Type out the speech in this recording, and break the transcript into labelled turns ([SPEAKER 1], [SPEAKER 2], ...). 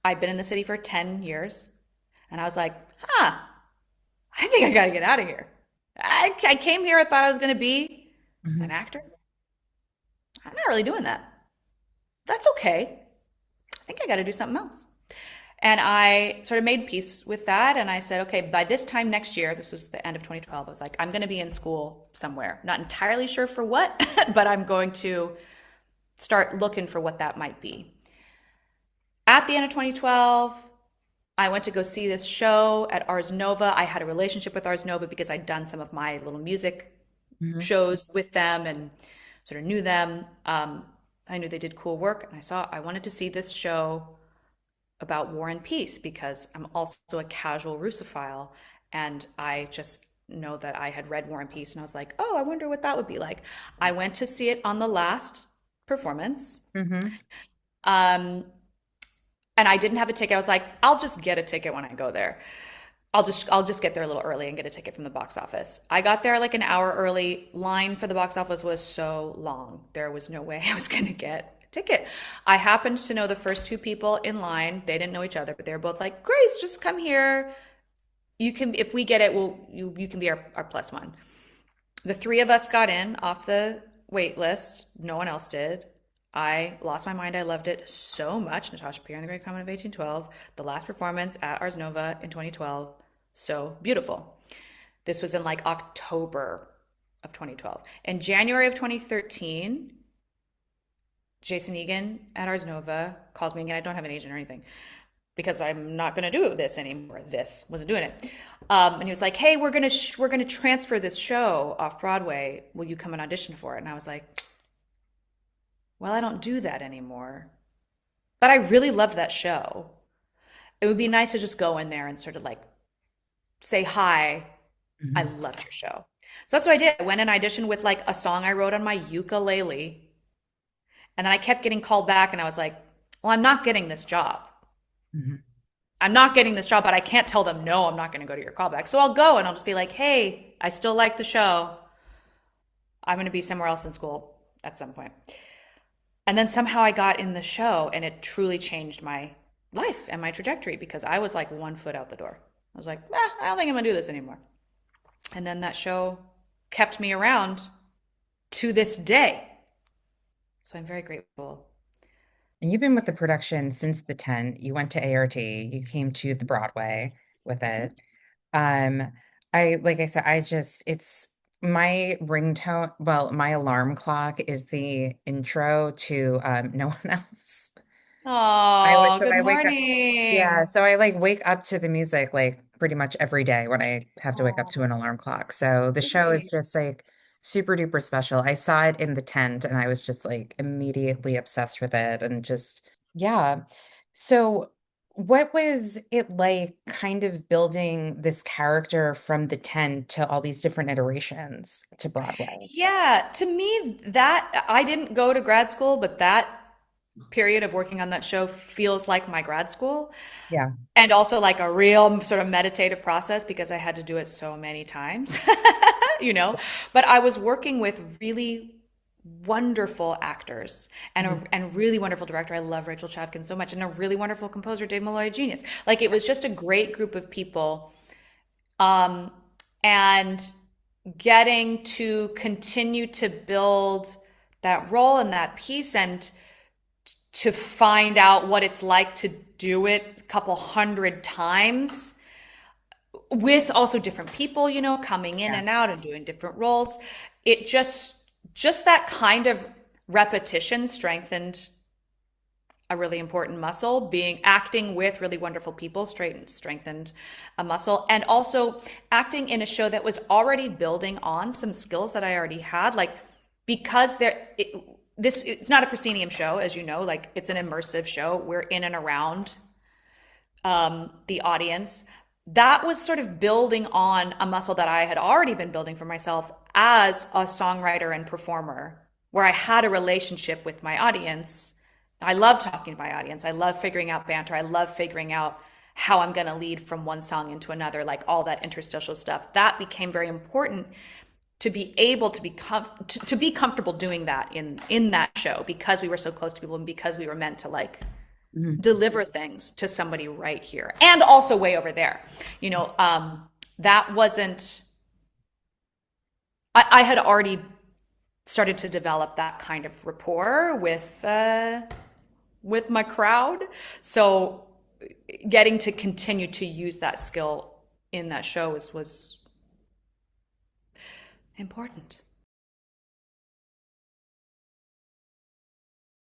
[SPEAKER 1] I'd been in the city for 10 years, and I was like, huh, I think I got to get out of here. I came here, I thought I was going to be an
[SPEAKER 2] Mhm.
[SPEAKER 1] actor. I'm not really doing that. That's okay. I think I got to do something else. And I sort of made peace with that. And I said, okay, by this time next year, this was the end of 2012, I was like, I'm going to be in school somewhere. Not entirely sure for what, but I'm going to start looking for what that might be. At the end of 2012, I went to go see this show at Ars Nova. I had a relationship with Ars Nova because I'd done some of my little music
[SPEAKER 2] Mhm.
[SPEAKER 1] shows with them and sort of knew them. I knew they did cool work, and I wanted to see this show about War and Peace because I'm also a casual Russophile, and I just know that I had read War and Peace, and I was like, oh, I wonder what that would be like. I went to see it on the last performance.
[SPEAKER 2] Mhm.
[SPEAKER 1] Um, and I didn't have a ticket. I was like, I'll just get a ticket when I go there. I'll just get there a little early and get a ticket from the box office. I got there like an hour early. Line for the box office was so long. There was no way I was going to get a ticket. I happened to know the first two people in line. They didn't know each other, but they were both like, "Grace, just come here. You can if we get it, you can be our plus one." The three of us got in off the wait list. No one else did. I lost my mind. I loved it so much. Natasha, Pierre the Great Comet of 1812, the last performance at Ars Nova in 2012. So beautiful. This was in like October of 2012. In January of 2013, Jason Egan at Ars Nova calls me again. I don't have an agent or anything because I'm not going to do this anymore. This wasn't doing it. And he was like, "Hey, we're gonna transfer this show off Broadway. Will you come and audition for it?" And I was like, "Well, I don't do that anymore, but I really loved that show. It would be nice to just go in there and sort of like say hi. I
[SPEAKER 2] Mhm.
[SPEAKER 1] loved your show." So that's what I did. I went and auditioned with like a song I wrote on my ukulele, and then I kept getting called back, and I was like, "Well, I'm not getting this job.
[SPEAKER 2] Mhm.
[SPEAKER 1] I'm not getting this job, but I can't tell them, no, I'm not going to go to your callback. So I'll go and I'll just be like, hey, I still like the show. I'm going to be somewhere else in school at some point. And then somehow I got in the show and it truly changed my life and my trajectory because I was like 1 foot out the door. I was like, I don't think I'm going to do this anymore. And then that show kept me around to this day. So I'm very grateful.
[SPEAKER 2] And you've been with the production since the 10. You went to ART, you came to the Broadway with it. Um, like I said, it's my ringtone, well, my alarm clock is the intro to No One Else.
[SPEAKER 1] Oh,
[SPEAKER 2] So
[SPEAKER 1] good
[SPEAKER 2] I wake up, yeah,
[SPEAKER 1] morning.
[SPEAKER 2] so I like wake up to the music like pretty much every day when I have to wake up to an
[SPEAKER 1] Oh,
[SPEAKER 2] alarm clock. So the show is
[SPEAKER 1] sweet.
[SPEAKER 2] just like super duper special. I saw it in the tent and I was just like immediately obsessed with it and just, yeah. So what was it like kind of building this character from the tent to all these different iterations to Broadway?
[SPEAKER 1] Yeah, to me, that I didn't go to grad school, but that period of working on that show feels like my grad school
[SPEAKER 2] Yeah.
[SPEAKER 1] and also like a real sort of meditative process because I had to do it so many times, you know. But I was working with really wonderful actors and
[SPEAKER 2] Mhm.
[SPEAKER 1] and really wonderful director. I love Rachel Chavkin so much, and a really wonderful composer, Dave Malloy, genius. Like it was just a great group of people. Um, and getting to continue to build that role and that piece and to find out what it's like to do it a couple hundred times with also different people, you know, coming in
[SPEAKER 2] Yeah.
[SPEAKER 1] and out and doing different roles. It just that kind of repetition strengthened a really important muscle. Being acting with really wonderful people strengthened a muscle, and also acting in a show that was already building on some skills that I already had, like because it's not a proscenium show, as you know, like it's an immersive show. We're in and around the audience. That was sort of building on a muscle that I had already been building for myself as a songwriter and performer, where I had a relationship with my audience. I love talking to my audience. I love figuring out banter. I love figuring out how I'm going to lead from one song into another, like all that interstitial stuff. That became very important to be able to be comfortable doing that in that show because we were so close to people and because we were meant to like
[SPEAKER 2] Mhm.
[SPEAKER 1] deliver things to somebody right here and also way over there. You know, that wasn't, I had already started to develop that kind of rapport with my crowd. So getting to continue to use that skill in that show was important.